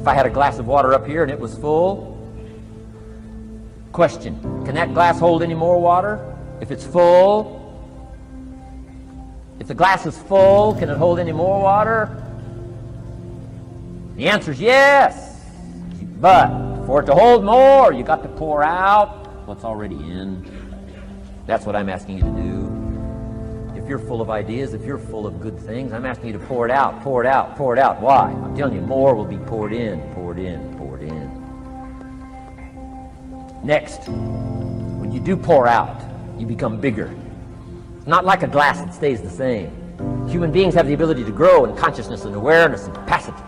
If I had a glass of water up here and it was full, question, can that glass hold any more water? If it's full, if the glass is full, can it hold any more water? The answer is yes. But for it to hold more, you got to pour out what's already in. That's what I'm asking you to do. If you're full of ideas, if you're full of good things, I'm asking you to pour it out, pour it out, pour it out. Why? I'm telling you, more will be poured in, poured in, poured in. Next, when you do pour out, you become bigger. It's not like a glass that stays the same. Human beings have the ability to grow in consciousness and awareness and capacity.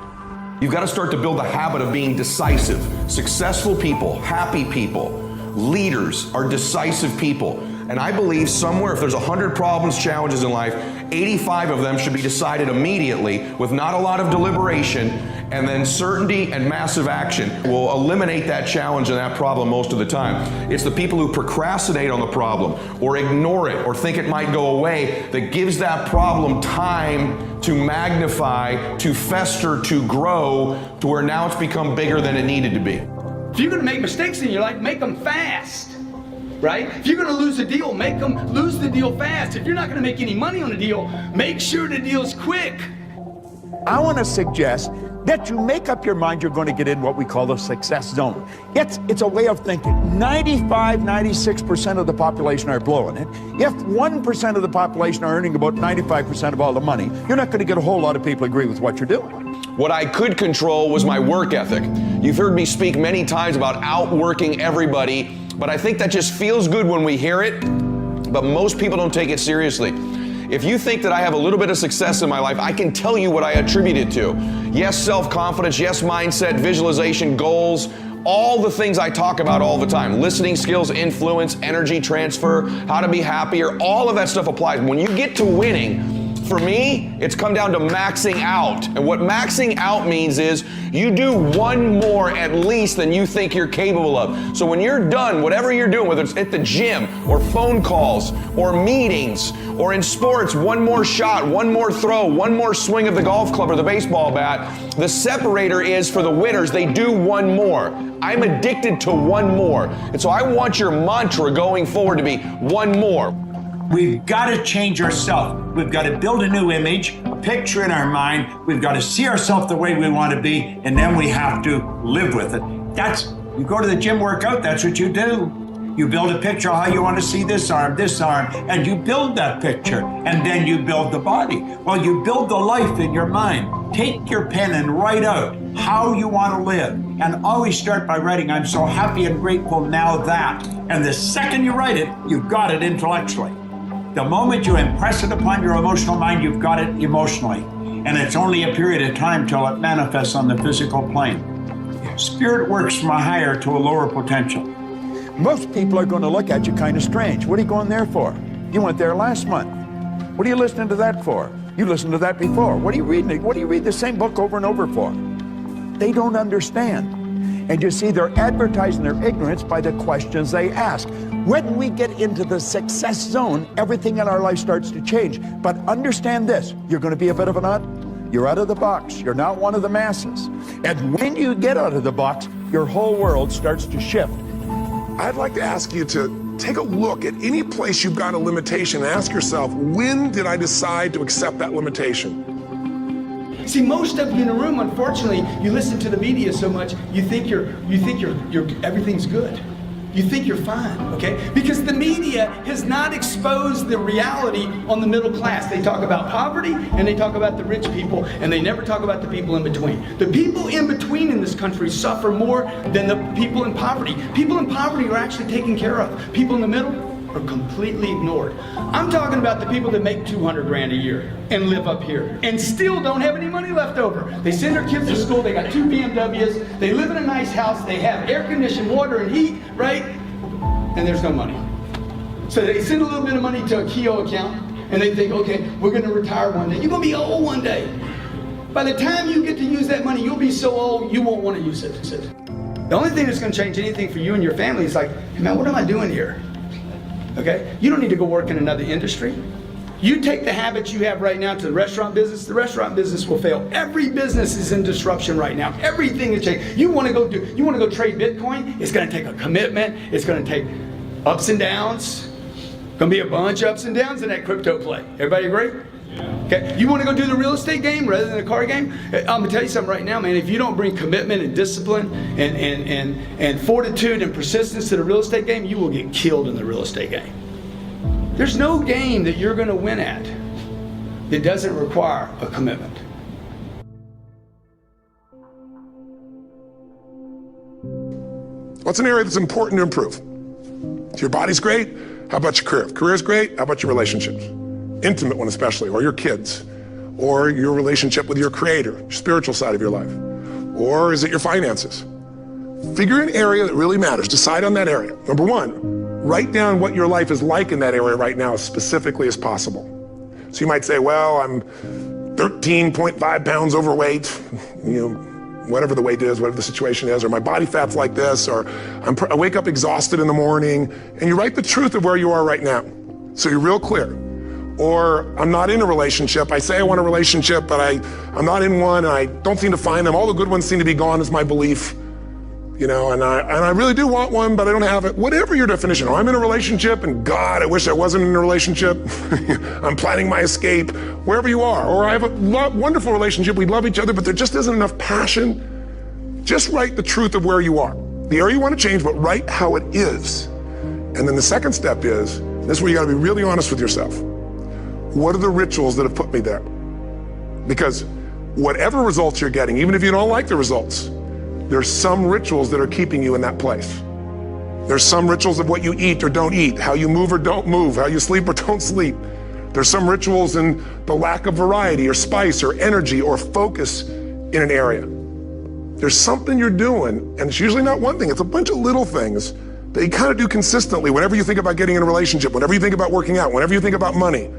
You've got to start to build a habit of being decisive. Successful people, happy people, leaders are decisive people. And I believe somewhere, if there's 100 problems, challenges in life, 85 of them should be decided immediately with not a lot of deliberation, and then certainty and massive action will eliminate that challenge and that problem most of the time. It's the people who procrastinate on the problem or ignore it or think it might go away that gives that problem time to magnify, to fester, to grow, to where now it's become bigger than it needed to be. If you're going to make mistakes in your life, make them fast. Right? If you're going to lose a deal, make them lose the deal fast. If you're not going to make any money on a deal, make sure the deal's quick. I want to suggest that you make up your mind you're going to get in what we call the success zone. It's a way of thinking. 95, 96% of the population are blowing it. If 1% of the population are earning about 95% of all the money, you're not going to get a whole lot of people agree with what you're doing. What I could control was my work ethic. You've heard me speak many times about outworking everybody, but I think that just feels good when we hear it, but most people don't take it seriously. If you think that I have a little bit of success in my life, I can tell you what I attribute it to. Yes, self-confidence, yes, mindset, visualization, goals, all the things I talk about all the time. Listening skills, influence, energy transfer, how to be happier, all of that stuff applies. When you get to winning, for me, it's come down to maxing out. And what maxing out means is you do one more at least than you think you're capable of. So when you're done, whatever you're doing, whether it's at the gym or phone calls or meetings or in sports, one more shot, one more throw, one more swing of the golf club or the baseball bat, the separator is for the winners, they do one more. I'm addicted to one more. And so I want your mantra going forward to be one more. We've got to change ourselves. We've got to build a new image, a picture in our mind. We've got to see ourselves the way we want to be, and then we have to live with it. You go to the gym workout, that's what you do. You build a picture of how you want to see this arm, and you build that picture, and then you build the body. Well, you build the life in your mind. Take your pen and write out how you want to live, and always start by writing, I'm so happy and grateful now that. And the second you write it, you've got it intellectually. The moment you impress it upon your emotional mind, you've got it emotionally. And it's only a period of time till it manifests on the physical plane. Spirit works from a higher to a lower potential. Most people are going to look at you kind of strange. What are you going there for? You went there last month. What are you listening to that for? You listened to that before. What are you reading? What do you read the same book over and over for? They don't understand. And you see, they're advertising their ignorance by the questions they ask. When we get into the success zone, everything in our life starts to change. But understand this, you're going to be a bit of a nut. You're out of the box. You're not one of the masses. And when you get out of the box, your whole world starts to shift. I'd like to ask you to take a look at any place you've got a limitation and ask yourself, when did I decide to accept that limitation? See, most of you in the room, unfortunately, you listen to the media so much, you think you're everything's good. You think you're fine, okay? Because the media has not exposed the reality on the middle class. They talk about poverty and they talk about the rich people, and they never talk about the people in between. The people in between in this country suffer more than the people in poverty. People in poverty are actually taken care of. People in the middle are completely ignored. I'm talking about the people that make 200 grand a year and live up here and still don't have any money left over. They send their kids to school, they got 2 BMWs, they live in a nice house, they have air conditioned water and heat, right? And there's no money. So they send a little bit of money to a Keogh account and they think, okay, we're gonna retire one day. You're gonna be old one day. By the time you get to use that money, you'll be so old you won't want to use it. The only thing that's gonna change anything for you and your family is like, hey man, what am I doing here? Okay? You don't need to go work in another industry. You take the habits you have right now to the restaurant business will fail. Every business is in disruption right now. Everything is changing. You want to go trade Bitcoin? It's going to take a commitment. It's going to take ups and downs. Going to be a bunch of ups and downs in that crypto play. Everybody agree? Okay. You want to go do the real estate game rather than a card game? I'm gonna tell you something right now, man. If you don't bring commitment and discipline and fortitude and persistence to the real estate game, you will get killed in the real estate game. There's no game that you're going to win at that doesn't require a commitment. What's an area that's important to improve? If your body's great, how about your career? If career's great, how about your relationships? Intimate one especially, or your kids, or your relationship with your creator, your spiritual side of your life. Or is it your finances? Figure an area that really matters. Decide on that area. Number one, write down what your life is like in that area right now as specifically as possible. So you might say, well, I'm 13.5 pounds overweight, whatever the weight is, whatever the situation is, or my body fat's like this, or I wake up exhausted in the morning, and you write the truth of where you are right now. So you're real clear. Or I'm not in a relationship. I say I want a relationship, but I'm not in one, and I don't seem to find them. All the good ones seem to be gone is my belief. And I really do want one, but I don't have it. Whatever your definition. Or I'm in a relationship, and God, I wish I wasn't in a relationship. I'm planning my escape, wherever you are. Or I have a wonderful relationship. We love each other, but there just isn't enough passion. Just write the truth of where you are. The area you want to change, but write how it is. And then the second step is, this is where you got to be really honest with yourself. What are the rituals that have put me there? Because whatever results you're getting, even if you don't like the results, there's some rituals that are keeping you in that place. There's some rituals of what you eat or don't eat, how you move or don't move, how you sleep or don't sleep. There's some rituals in the lack of variety or spice or energy or focus in an area. There's something you're doing, and it's usually not one thing, it's a bunch of little things that you kind of do consistently whenever you think about getting in a relationship, whenever you think about working out, whenever you think about money.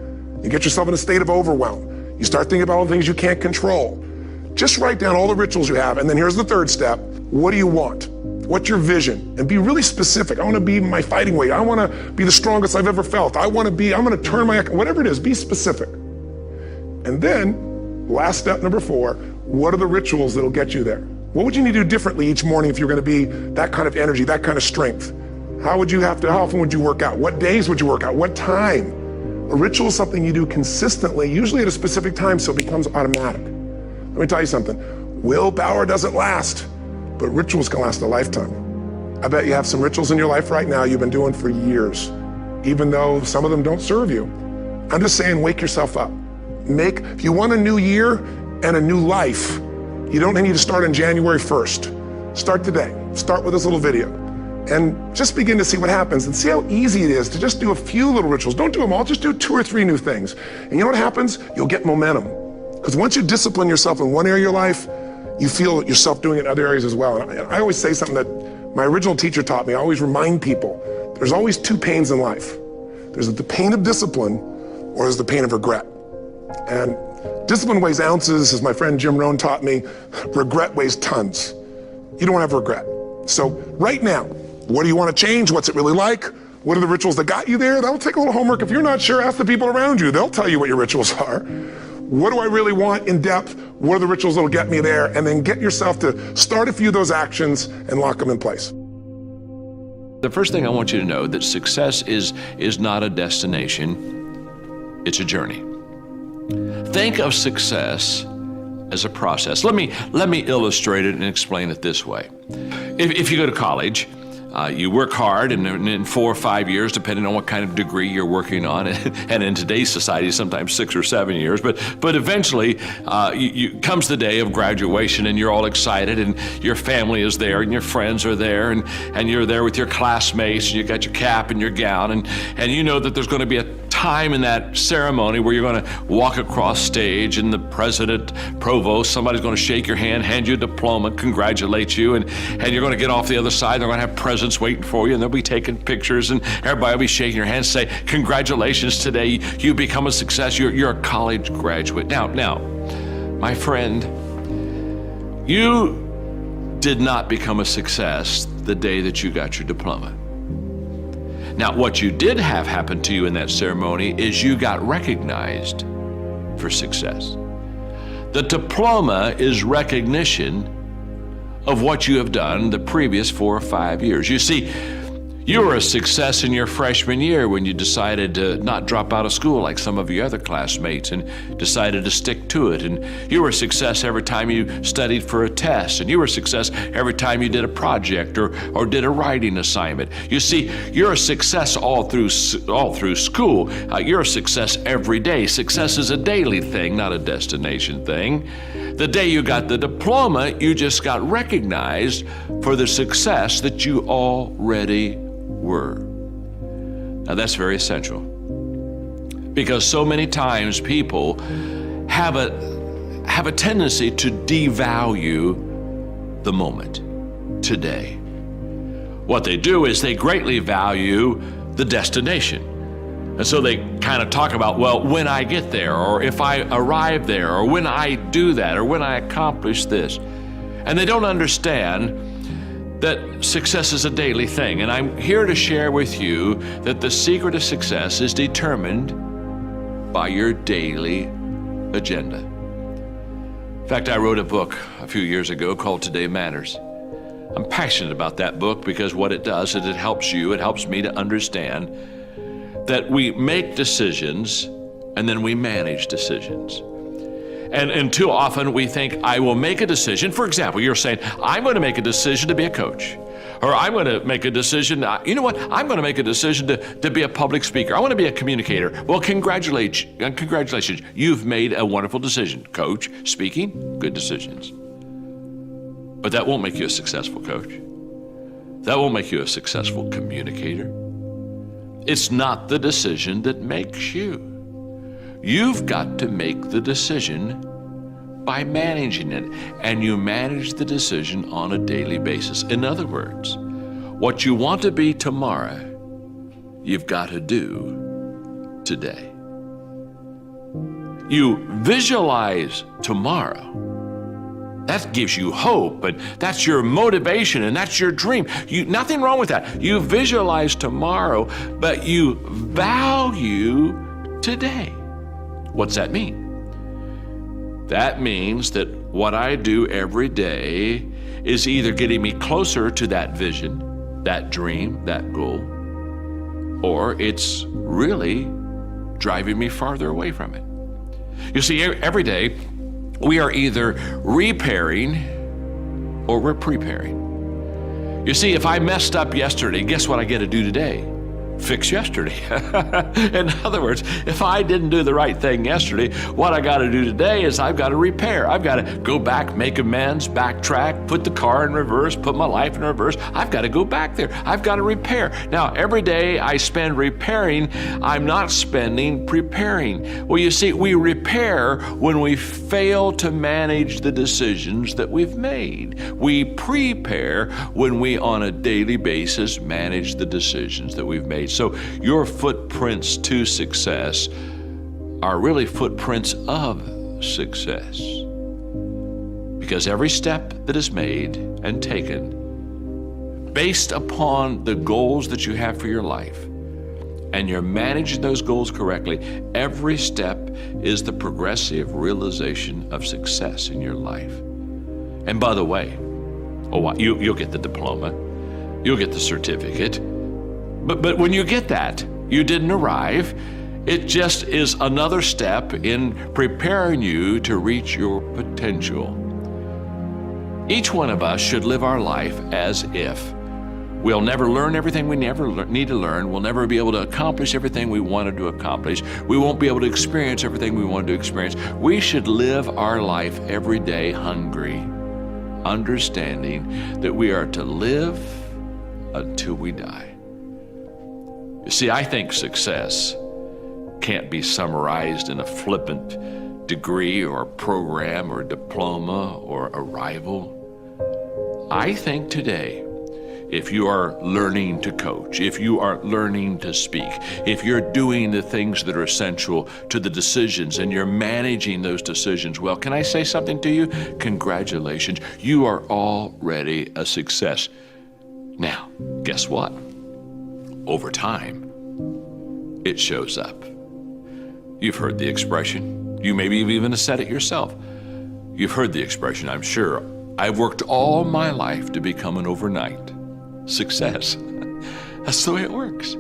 You get yourself in a state of overwhelm. You start thinking about all the things you can't control. Just write down all the rituals you have, and then here's the third step. What do you want? What's your vision? And be really specific. I want to be my fighting weight. I want to be the strongest I've ever felt. I'm going to turn whatever it is, be specific. And then, last step, number 4, what are the rituals that'll get you there? What would you need to do differently each morning if you're going to be that kind of energy, that kind of strength? How often would you work out? What days would you work out? What time? A ritual is something you do consistently, usually at a specific time, so it becomes automatic. Let me tell you something. Willpower doesn't last, but rituals can last a lifetime. I bet you have some rituals in your life right now you've been doing for years, even though some of them don't serve you. I'm just saying, wake yourself up. If you want a new year and a new life, you don't need to start on January 1st. Start today. Start with this little video. And just begin to see what happens and see how easy it is to just do a few little rituals. Don't do them all, just do 2 or 3 new things. And you know what happens? You'll get momentum. Because once you discipline yourself in one area of your life, you feel yourself doing it in other areas as well. And I always say something that my original teacher taught me. I always remind people, there's always 2 pains in life. There's the pain of discipline, or there's the pain of regret. And discipline weighs ounces, as my friend Jim Rohn taught me. Regret weighs tons. You don't have regret. So right now, what do you want to change? What's it really like? What are the rituals that got you there? That'll take a little homework. If you're not sure, ask the people around you. They'll tell you what your rituals are. What do I really want in depth? What are the rituals that'll get me there? And then get yourself to start a few of those actions and lock them in place. The first thing I want you to know that success is not a destination, it's a journey. Think of success as a process. Let me illustrate it and explain it this way. If you go to college, you work hard, and in 4 or 5 years, depending on what kind of degree you're working on, and in today's society, sometimes 6 or 7 years, but eventually comes the day of graduation, and you're all excited, and your family is there, and your friends are there, and you're there with your classmates, and you got your cap and your gown, and you know that there's going to be a time in that ceremony where you're going to walk across stage, and the president, provost, somebody's going to shake your hand, hand you a diploma, congratulate you, and you're going to get off the other side. They're going to have presents waiting for you, and they'll be taking pictures, and everybody will be shaking your hand, say, congratulations, today you become a success. You're a college graduate. Now, my friend, you did not become a success the day that you got your diploma. Now, what you did have happen to you in that ceremony is you got recognized for success. The diploma is recognition of what you have done the previous 4 or 5 years. You see, you were a success in your freshman year when you decided to not drop out of school like some of your other classmates and decided to stick to it. And you were a success every time you studied for a test. And you were a success every time you did a project or did a writing assignment. You see, you're a success all through school. You're a success every day. Success is a daily thing, not a destination thing. The day you got the diploma, you just got recognized for the success that you already were. Now that's very essential, because so many times people have a tendency to devalue the moment, today. What they do is they greatly value the destination. And so they kind of talk about, well, when I get there, or if I arrive there, or when I do that, or when I accomplish this. And they don't understand that success is a daily thing. And I'm here to share with you that the secret of success is determined by your daily agenda. In fact, I wrote a book a few years ago called Today Matters. I'm passionate about that book because what it does is it helps you, it helps me to understand that we make decisions and then we manage decisions. And too often we think, I will make a decision. For example, you're saying, I'm going to make a decision to be a coach. Or I'm going to make a decision, you know what, I'm going to make a decision to be a public speaker. I want to be a communicator. Well, congratulations. You've made a wonderful decision. Coach, speaking, good decisions. But that won't make you a successful coach. That won't make you a successful communicator. It's not the decision that makes you. You've got to make the decision by managing it, and you manage the decision on a daily basis. In other words, what you want to be tomorrow, you've got to do today. You visualize tomorrow. That gives you hope, and that's your motivation, and that's your dream. Nothing wrong with that. You visualize tomorrow, but you value today. What's that mean? That means that what I do every day is either getting me closer to that vision, that dream, that goal, or it's really driving me farther away from it. You see, every day we are either repairing or we're preparing. You see, if I messed up yesterday, guess what I get to do today? Fix yesterday. In other words, if I didn't do the right thing yesterday, what I got to do today is I've got to repair. I've got to go back, make amends, backtrack, put the car in reverse, put my life in reverse. I've got to go back there. I've got to repair. Now, every day I spend repairing, I'm not spending preparing. Well, you see, we repair when we fail to manage the decisions that we've made. We prepare when we, on a daily basis, manage the decisions that we've made. So your footprints to success are really footprints of success. Because every step that is made and taken based upon the goals that you have for your life, and you're managing those goals correctly, every step is the progressive realization of success in your life. And by the way, you'll get the diploma, you'll get the certificate, but when you get that, you didn't arrive. It just is another step in preparing you to reach your potential. Each one of us should live our life as if we'll never learn everything we need to learn. We'll never be able to accomplish everything we wanted to accomplish. We won't be able to experience everything we wanted to experience. We should live our life every day hungry, understanding that we are to live until we die. You see, I think success can't be summarized in a flippant degree or program or diploma or arrival. I think today, if you are learning to coach, if you are learning to speak, if you're doing the things that are essential to the decisions and you're managing those decisions well, can I say something to you? Congratulations, you are already a success. Now, guess what? over time, it shows up. You've heard the expression. You maybe have even said it yourself. You've heard the expression, I'm sure. I've worked all my life to become an overnight success. That's the way it works.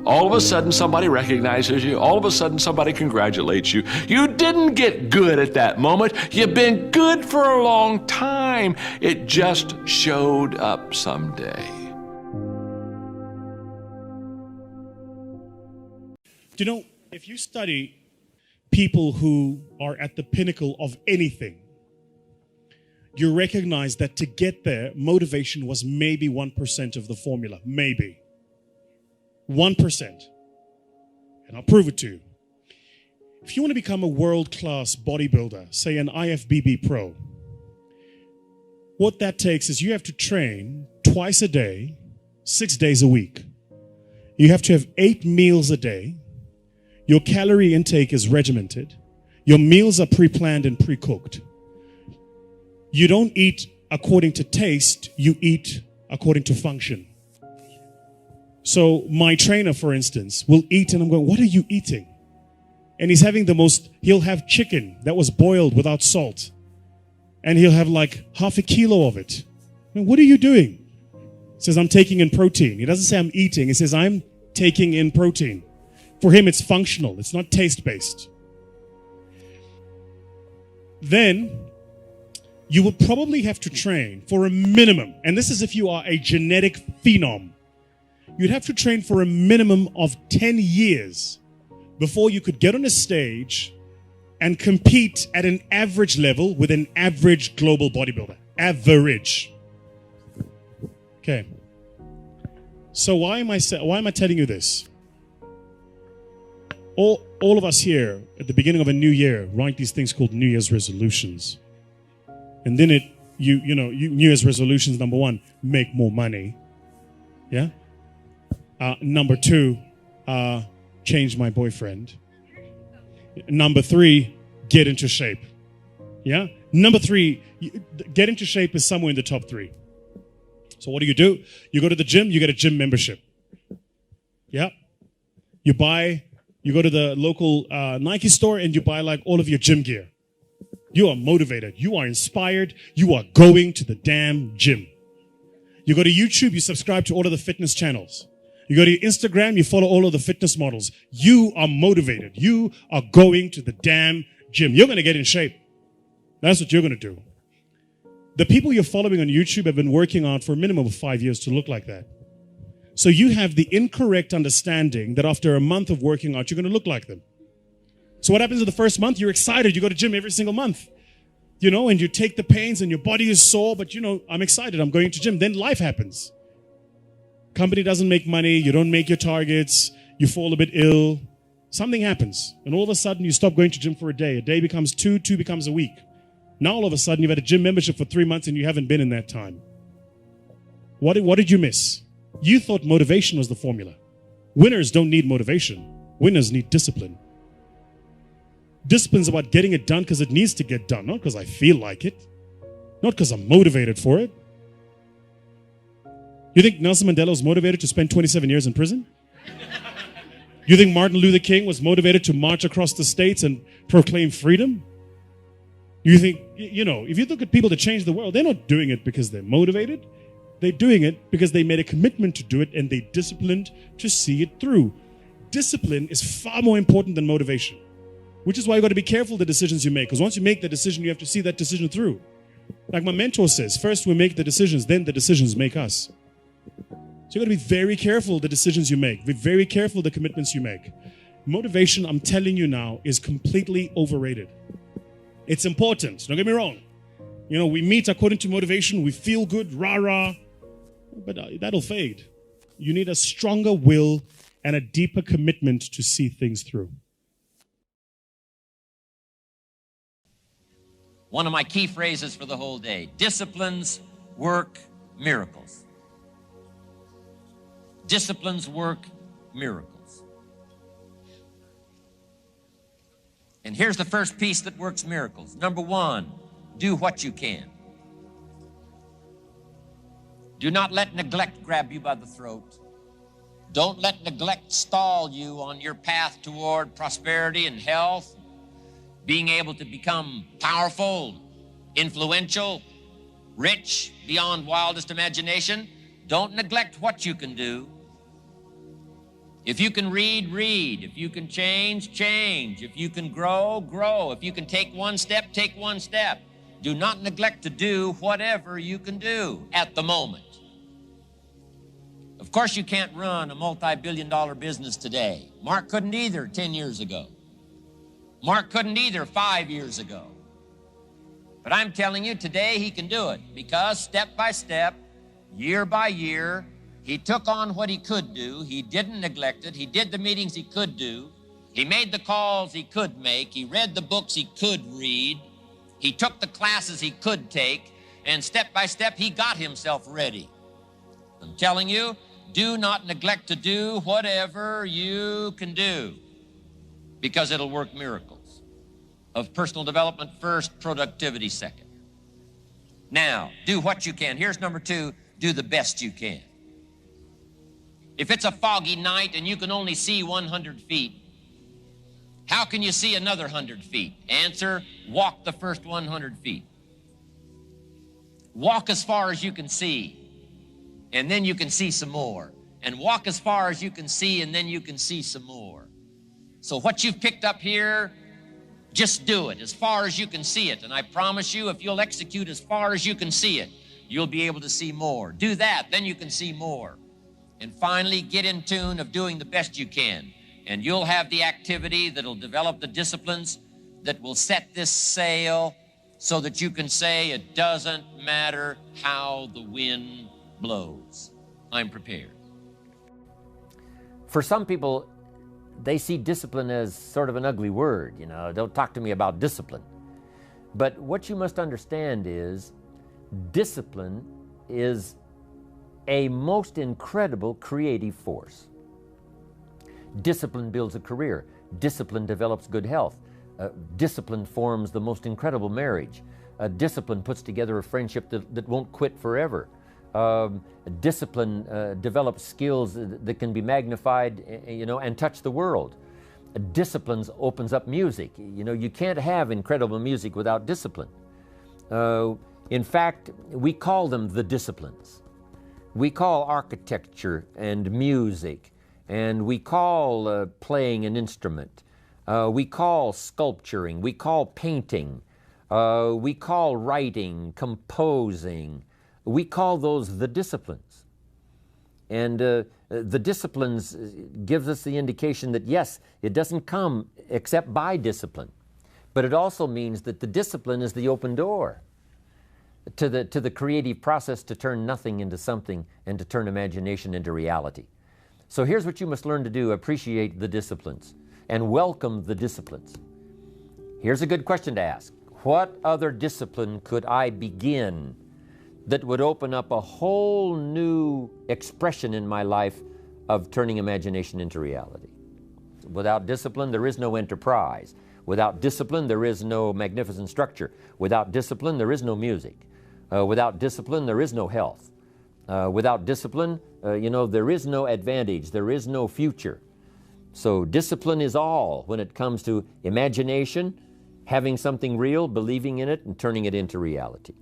All of a sudden somebody recognizes you. All of a sudden somebody congratulates you. You didn't get good at that moment. You've been good for a long time. It just showed up someday. Do you know, if you study people who are at the pinnacle of anything, you recognize that to get there, motivation was maybe 1% of the formula. Maybe. 1%. And I'll prove it to you. If you want to become a world-class bodybuilder, say an IFBB pro, what that takes is you have to train twice a day, 6 days a week. You have to have 8 meals a day. Your calorie intake is regimented. Your meals are pre-planned and pre-cooked. You don't eat according to taste, you eat according to function. So my trainer, for instance, will eat and I'm going, what are you eating? And he's having he'll have chicken that was boiled without salt. And he'll have like half a kilo of it. And what are you doing? He says, I'm taking in protein. He doesn't say I'm eating. He says, I'm taking in protein. For him, it's functional. It's not taste-based. Then you will probably have to train for a minimum, and this is if you are a genetic phenom, you'd have to train for a minimum of 10 years before you could get on a stage and compete at an average level with an average global bodybuilder. Average. Okay. So why am I telling you this? All of us here at the beginning of a new year write these things called New Year's resolutions. And then New Year's resolutions, number 1, make more money. Yeah? Number 2, change my boyfriend. Number 3, get into shape. Yeah? Number 3, get into shape is somewhere in the top 3. So what do? You go to the gym, you get a gym membership. Yeah? You go to the local Nike store and you buy like all of your gym gear. You are motivated. You are inspired. You are going to the damn gym. You go to YouTube, you subscribe to all of the fitness channels. You go to your Instagram, you follow all of the fitness models. You are motivated. You are going to the damn gym. You're going to get in shape. That's what you're going to do. The people you're following on YouTube have been working out for a minimum of 5 years to look like that. So you have the incorrect understanding that after a month of working out, you're going to look like them. So what happens in the first month? You're excited. You go to gym every single month. And you take the pains and your body is sore, but I'm excited. I'm going to gym. Then life happens. Company doesn't make money. You don't make your targets. You fall a bit ill. Something happens. And all of a sudden you stop going to gym for a day. A day becomes 2, 2 becomes a week. Now all of a sudden you've had a gym membership for 3 months and you haven't been in that time. What did you miss? You thought motivation was the formula. Winners don't need motivation. Winners need discipline. Discipline's about getting it done because it needs to get done, not because I feel like it, not because I'm motivated for it. You think Nelson Mandela was motivated to spend 27 years in prison? You think Martin Luther King was motivated to march across the states and proclaim freedom? You think, if you look at people that change the world, they're not doing it because they're motivated. They're doing it because they made a commitment to do it and they disciplined to see it through. Discipline is far more important than motivation, which is why you got to be careful the decisions you make. Because once you make the decision, you have to see that decision through. Like my mentor says, first we make the decisions, then the decisions make us. So you got to be very careful the decisions you make. Be very careful the commitments you make. Motivation, I'm telling you now, is completely overrated. It's important. Don't get me wrong. We meet according to motivation. We feel good, rah-rah. But that'll fade. You need a stronger will and a deeper commitment to see things through. One of my key phrases for the whole day: disciplines work miracles. Disciplines work miracles. And here's the first piece that works miracles. Number 1, do what you can. Do not let neglect grab you by the throat. Don't let neglect stall you on your path toward prosperity and health, being able to become powerful, influential, rich beyond wildest imagination. Don't neglect what you can do. If you can read, read. If you can change, change. If you can grow, grow. If you can take one step, take one step. Do not neglect to do whatever you can do at the moment. Of course, you can't run a multi-billion-dollar business today. Mark couldn't either 10 years ago. Mark couldn't either 5 years ago. But I'm telling you, today he can do it because step by step, year by year, he took on what he could do. He didn't neglect it. He did the meetings he could do. He made the calls he could make. He read the books he could read. He took the classes he could take. And step by step, he got himself ready. I'm telling you, do not neglect to do whatever you can do because it'll work miracles. Of personal development first, productivity second. Now, do what you can. Here's number 2, do the best you can. If it's a foggy night and you can only see 100 feet, how can you see another 100 feet? Answer, walk the first 100 feet. Walk as far as you can see, and then you can see some more. And walk as far as you can see, and then you can see some more. So what you've picked up here, just do it as far as you can see it. And I promise you, if you'll execute as far as you can see it, you'll be able to see more. Do that, then you can see more. And finally, get in tune of doing the best you can. And you'll have the activity that'll develop the disciplines that will set this sail so that you can say, it doesn't matter how the wind blows. I'm prepared. For some people, they see discipline as sort of an ugly word. You know, don't talk to me about discipline. But what you must understand is discipline is a most incredible creative force. Discipline builds a career. Discipline develops good health. Discipline forms the most incredible marriage. Discipline puts together a friendship that won't quit forever. Discipline develops skills that can be magnified, and touch the world. Discipline opens up music. You can't have incredible music without discipline. In fact, we call them the disciplines. We call architecture and music, and we call playing an instrument. We call sculpturing. We call painting. We call writing, composing. We call those the disciplines. And the disciplines gives us the indication that, yes, it doesn't come except by discipline. But it also means that the discipline is the open door to the creative process to turn nothing into something and to turn imagination into reality. So here's what you must learn to do. Appreciate the disciplines and welcome the disciplines. Here's a good question to ask. What other discipline could I begin that would open up a whole new expression in my life of turning imagination into reality? Without discipline, there is no enterprise. Without discipline, there is no magnificent structure. Without discipline, there is no music. Without discipline, there is no health. Without discipline, there is no advantage. There is no future. So discipline is all when it comes to imagination, having something real, believing in it, and turning it into reality.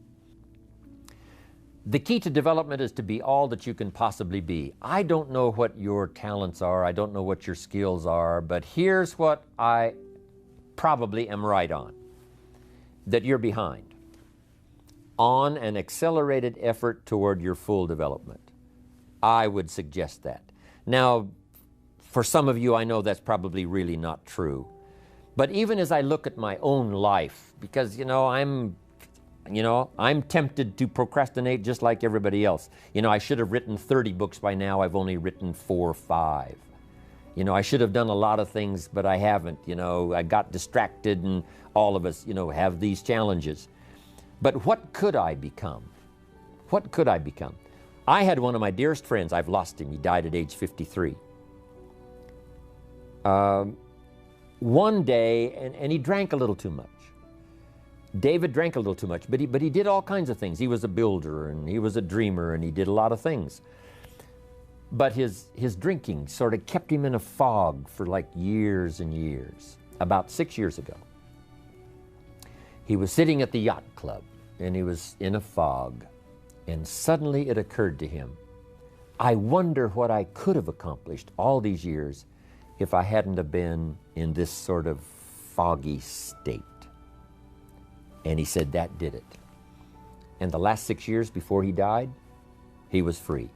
The key to development is to be all that you can possibly be. I don't know what your talents are. I don't know what your skills are, but here's what I probably am right on, that you're behind on an accelerated effort toward your full development. I would suggest that. Now, for some of you, I know that's probably really not true. But even as I look at my own life, because, I'm tempted to procrastinate just like everybody else. I should have written 30 books by now. I've only written 4 or 5. I should have done a lot of things, but I haven't. I got distracted, and all of us, have these challenges. But what could I become? What could I become? I had one of my dearest friends. I've lost him. He died at age 53. One day, and he drank a little too much. David drank a little too much, but he did all kinds of things. He was a builder, and he was a dreamer, and he did a lot of things. But his drinking sort of kept him in a fog for like years and years. About 6 years ago, he was sitting at the yacht club and he was in a fog, and suddenly it occurred to him, I wonder what I could have accomplished all these years if I hadn't have been in this sort of foggy state. And he said that did it. And the last 6 years before he died, he was free.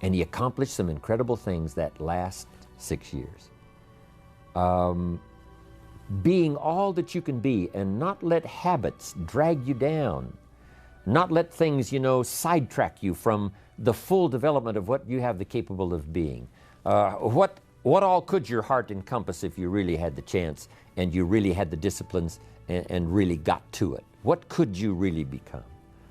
And he accomplished some incredible things that last 6 years. Being all that you can be and not let habits drag you down. Not let things, sidetrack you from the full development of what you have the capable of being. What all could your heart encompass if you really had the chance and you really had the disciplines and really got to it? What could you really become?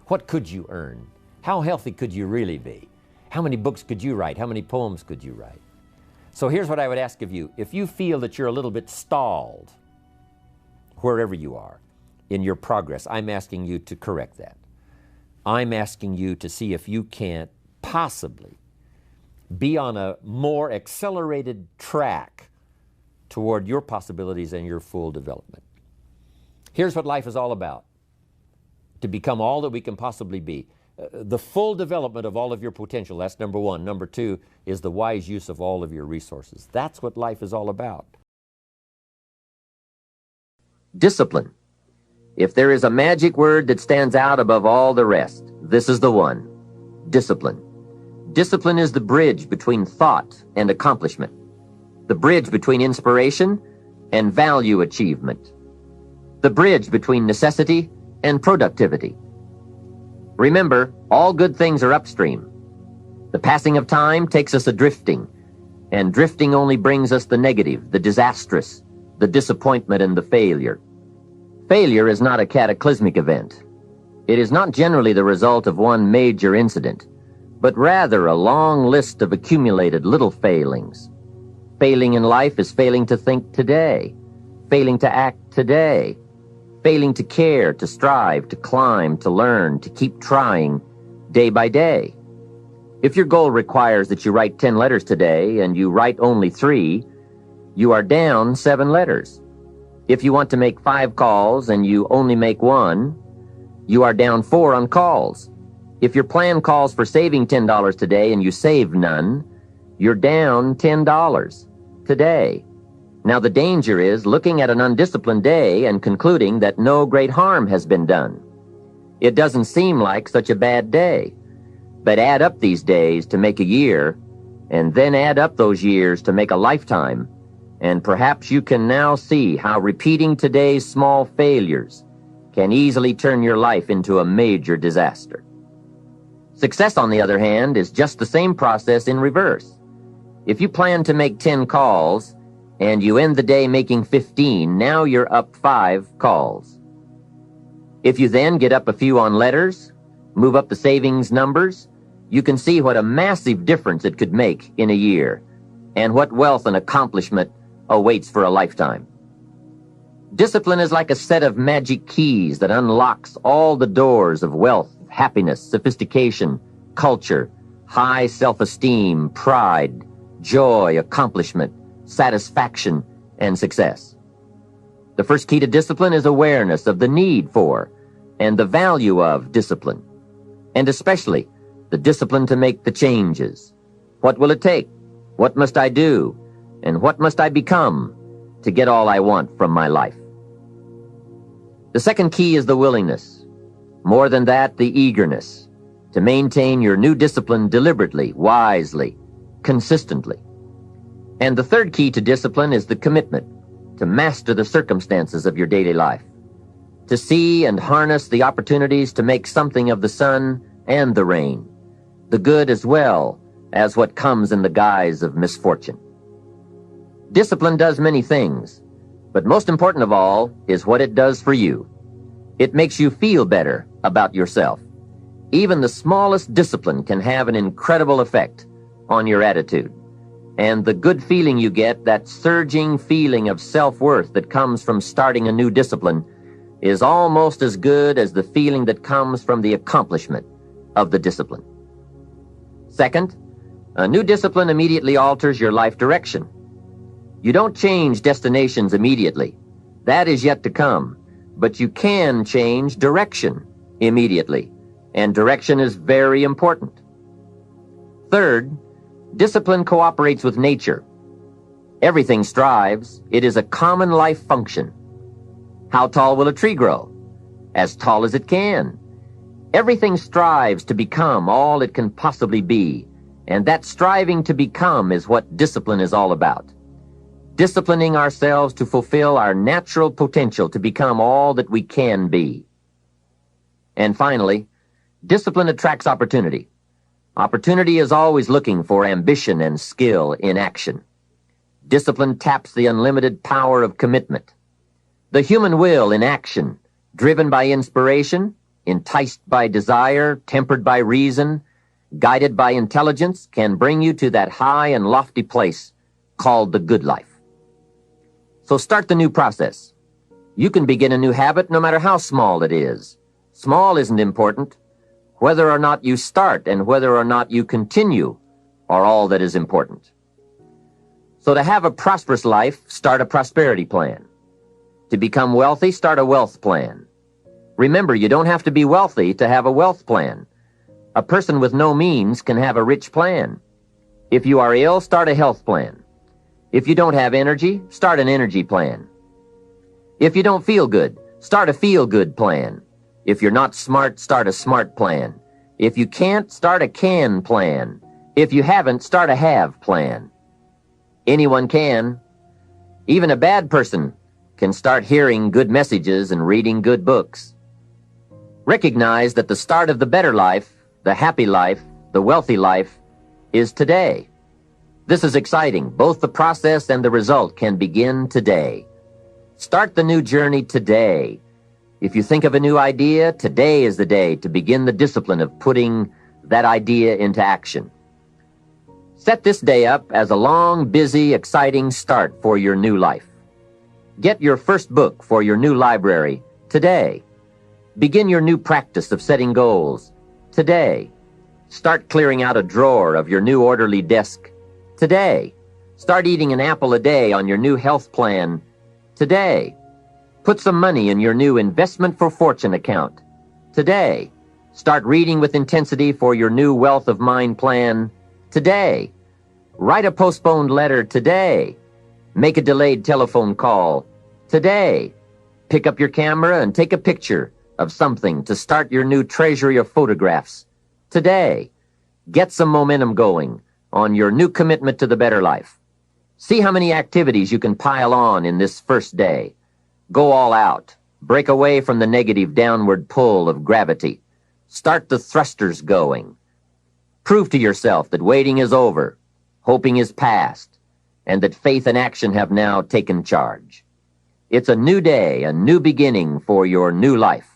What could you earn? How healthy could you really be? How many books could you write? How many poems could you write? So here's what I would ask of you. If you feel that you're a little bit stalled, wherever you are, in your progress, I'm asking you to correct that. I'm asking you to see if you can't possibly be on a more accelerated track toward your possibilities and your full development. Here's what life is all about. To become all that we can possibly be. The full development of all of your potential, that's number one. Number two is the wise use of all of your resources. That's what life is all about. Discipline. If there is a magic word that stands out above all the rest, this is the one. Discipline. Discipline is the bridge between thought and accomplishment. The bridge between inspiration and value achievement. The bridge between necessity and productivity. Remember, all good things are upstream. The passing of time takes us adrifting, and drifting only brings us the negative, the disastrous, the disappointment, and the failure. Failure is not a cataclysmic event. It is not generally the result of one major incident, but rather a long list of accumulated little failings. Failing in life is failing to think today, failing to act today, failing to care, to strive, to climb, to learn, to keep trying day by day. If your goal requires that you write 10 letters today and you write only 3, you are down 7 letters. If you want to make 5 calls and you only make 1, you are down 4 on calls. If your plan calls for saving $10 today and you save none, you're down $10 today. Now the danger is looking at an undisciplined day and concluding that no great harm has been done. It doesn't seem like such a bad day, but add up these days to make a year, and then add up those years to make a lifetime, and perhaps you can now see how repeating today's small failures can easily turn your life into a major disaster. Success, on the other hand, is just the same process in reverse. If you plan to make 10 calls, and you end the day making 15, now you're up 5 calls. If you then get up a few on letters, move up the savings numbers, you can see what a massive difference it could make in a year, and what wealth and accomplishment awaits for a lifetime. Discipline is like a set of magic keys that unlocks all the doors of wealth, happiness, sophistication, culture, high self-esteem, pride, joy, accomplishment, satisfaction, and success. The first key to discipline is awareness of the need for and the value of discipline, and especially the discipline to make the changes. What will it take? What must I do? And what must I become to get all I want from my life? The second key is the willingness. More than that, the eagerness to maintain your new discipline deliberately, wisely, consistently. And the third key to discipline is the commitment to master the circumstances of your daily life, to see and harness the opportunities to make something of the sun and the rain, the good as well as what comes in the guise of misfortune. Discipline does many things, but most important of all is what it does for you. It makes you feel better about yourself. Even the smallest discipline can have an incredible effect on your attitude. And the good feeling you get, that surging feeling of self-worth that comes from starting a new discipline, is almost as good as the feeling that comes from the accomplishment of the discipline. Second, A new discipline immediately alters your life direction. You don't change destinations immediately. That is yet to come. But you can change direction immediately. And direction is very important. Third, discipline cooperates with nature. Everything strives. It is a common life function. How tall will a tree grow? As tall as it can. Everything strives to become all it can possibly be, and that striving to become is what discipline is all about. Disciplining ourselves to fulfill our natural potential to become all that we can be. And finally, discipline attracts opportunity. Opportunity is always looking for ambition and skill in action. Discipline taps the unlimited power of commitment. The human will in action, driven by inspiration, enticed by desire, tempered by reason, guided by intelligence, can bring you to that high and lofty place called the good life. So start the new process. You can begin a new habit no matter how small it is. Small isn't important. Whether or not you start and whether or not you continue are all that is important. So to have a prosperous life, start a prosperity plan. To become wealthy, start a wealth plan. Remember, you don't have to be wealthy to have a wealth plan. A person with no means can have a rich plan. If you are ill, start a health plan. If you don't have energy, start an energy plan. If you don't feel good, start a feel-good plan. If you're not smart, start a smart plan. If you can't, start a can plan. If you haven't, start a have plan. Anyone can. Even a bad person can start hearing good messages and reading good books. Recognize that the start of the better life, the happy life, the wealthy life, is today. This is exciting. Both the process and the result can begin today. Start the new journey today. If you think of a new idea, today is the day to begin the discipline of putting that idea into action. Set this day up as a long, busy, exciting start for your new life. Get your first book for your new library today. Begin your new practice of setting goals today. Start clearing out a drawer of your new orderly desk today. Start eating an apple a day on your new health plan today. Put some money in your new investment for fortune account today. Start reading with intensity for your new wealth of mind plan today. Write a postponed letter today. Make a delayed telephone call today. Pick up your camera and take a picture of something to start your new treasury of photographs today. Get some momentum going on your new commitment to the better life. See how many activities you can pile on in this first day. Go all out. Break away from the negative downward pull of gravity. Start the thrusters going. Prove to yourself that waiting is over, hoping is past, and that faith and action have now taken charge. It's a new day, a new beginning for your new life.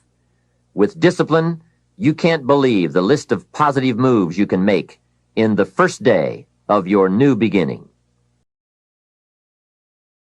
With discipline, you can't believe the list of positive moves you can make in the first day of your new beginning.